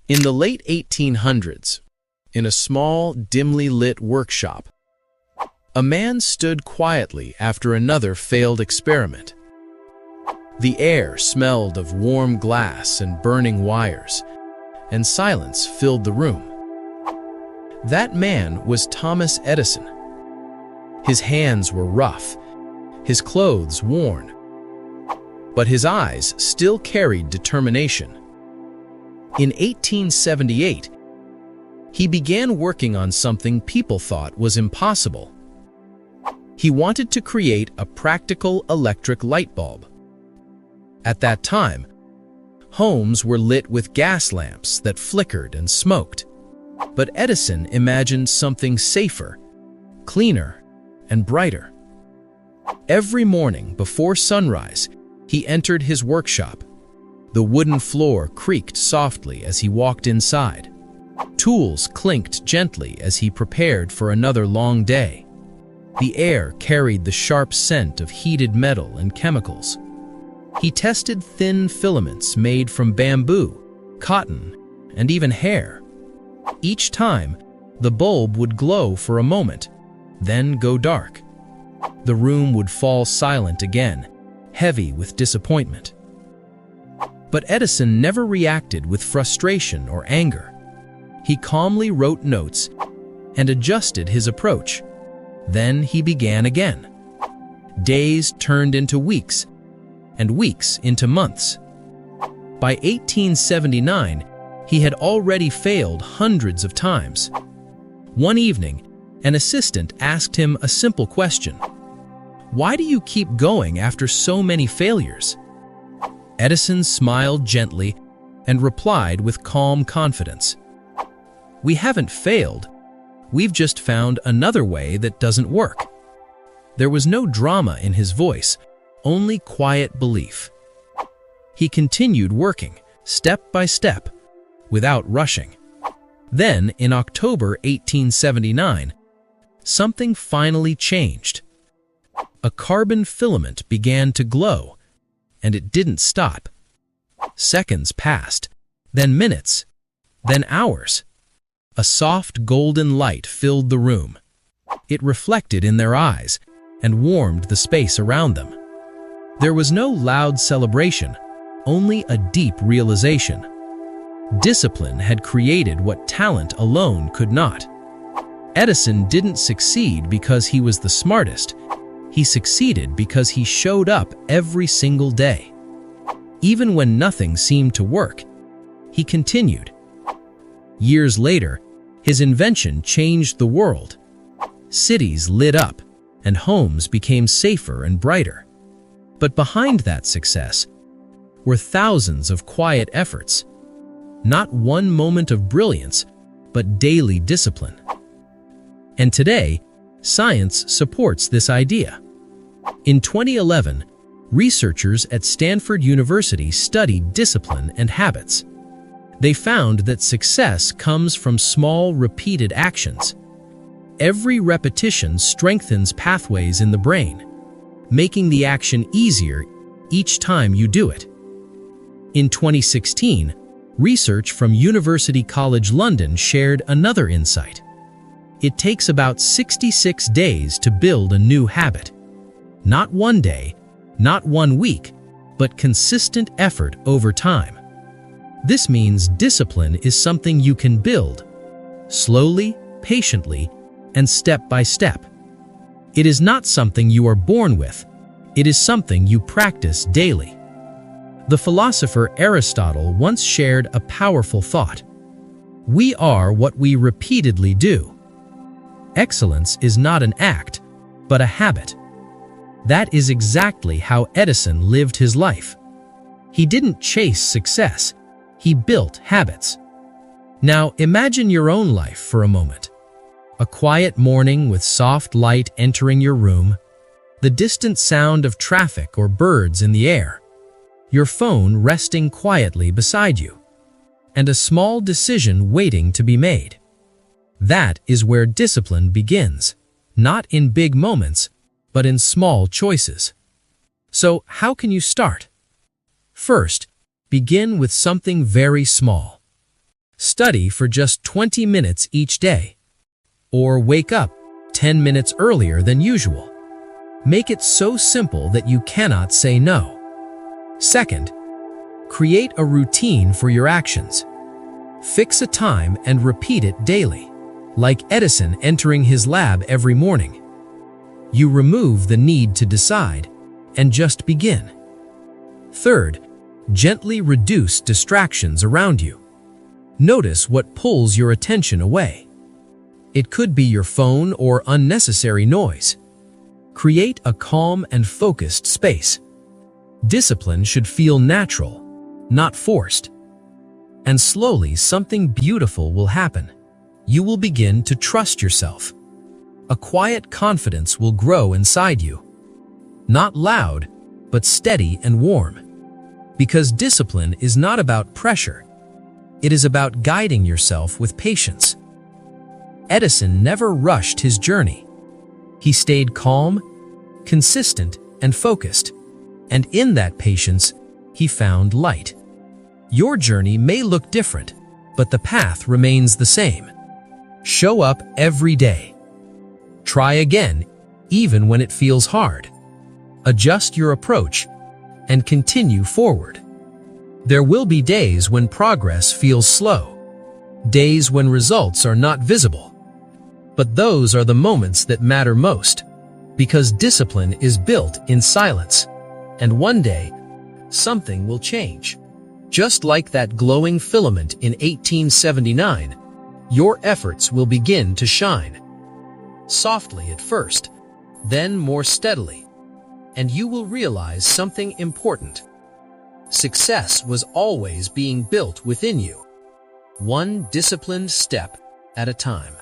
In the late 1800s, in a small, dimly lit workshop, a man stood quietly after another failed experiment. The air smelled of warm glass and burning wires, and silence filled the room. That man was Thomas Edison. His hands were rough, his clothes worn, but his eyes still carried determination. In 1878, he began working on something people thought was impossible. He wanted to create a practical electric light bulb. At that time, homes were lit with gas lamps that flickered and smoked. But Edison imagined something safer, cleaner, and brighter. Every morning before sunrise, he entered his workshop. The wooden floor creaked softly as he walked inside. Tools clinked gently as he prepared for another long day. The air carried the sharp scent of heated metal and chemicals. He tested thin filaments made from bamboo, cotton, and even hair. Each time, the bulb would glow for a moment, then go dark. The room would fall silent again, heavy with disappointment. But Edison never reacted with frustration or anger. He calmly wrote notes and adjusted his approach. Then he began again. Days turned into weeks, and weeks into months. By 1879, he had already failed hundreds of times. One evening, an assistant asked him a simple question. "Why do you keep going after so many failures?" Edison smiled gently and replied with calm confidence, "We haven't failed. We've just found another way that doesn't work." There was no drama in his voice, only quiet belief. He continued working, step by step, without rushing. Then, in October 1879, something finally changed. A carbon filament began to glow, and it didn't stop. Seconds passed, then minutes, then hours. A soft golden light filled the room. It reflected in their eyes and warmed the space around them. There was no loud celebration, only a deep realization. Discipline had created what talent alone could not. Edison didn't succeed because he was the smartest. He succeeded because he showed up every single day. Even when nothing seemed to work, he continued. Years later, his invention changed the world. Cities lit up, and homes became safer and brighter. But behind that success were thousands of quiet efforts. Not one moment of brilliance, but daily discipline. And today, science supports this idea. In 2011, researchers at Stanford University studied discipline and habits. They found that success comes from small, repeated actions. Every repetition strengthens pathways in the brain, making the action easier each time you do it. In 2016, research from University College London shared another insight. It takes about 66 days to build a new habit. Not one day, not one week, but consistent effort over time. This means discipline is something you can build, slowly, patiently, and step by step. It is not something you are born with. It is something you practice daily. The philosopher Aristotle once shared a powerful thought. We are what we repeatedly do. Excellence is not an act, but a habit. That is exactly how Edison lived his life. He didn't chase success. He built habits. Now imagine your own life for a moment. A quiet morning with soft light entering your room, the distant sound of traffic or birds in the air, your phone resting quietly beside you, and a small decision waiting to be made. That is where discipline begins, not in big moments, but in small choices. So how can you start? First, begin with something very small. Study for just 20 minutes each day. Or wake up 10 minutes earlier than usual. Make it so simple that you cannot say no. Second, create a routine for your actions. Fix a time and repeat it daily, like Edison entering his lab every morning. You remove the need to decide and just begin. Third, gently reduce distractions around you. Notice what pulls your attention away. It could be your phone or unnecessary noise. Create a calm and focused space. Discipline should feel natural, not forced. And slowly something beautiful will happen. You will begin to trust yourself. A quiet confidence will grow inside you. Not loud, but steady and warm. Because discipline is not about pressure. It is about guiding yourself with patience. Edison never rushed his journey. He stayed calm, consistent, and focused. And in that patience, he found light. Your journey may look different, but the path remains the same. Show up every day. Try again, even when it feels hard. Adjust your approach and continue forward. There will be days when progress feels slow, days when results are not visible. But those are the moments that matter most, because discipline is built in silence. And one day, something will change. Just like that glowing filament in 1879, your efforts will begin to shine. Softly at first, then more steadily, and you will realize something important. Success was always being built within you, one disciplined step at a time.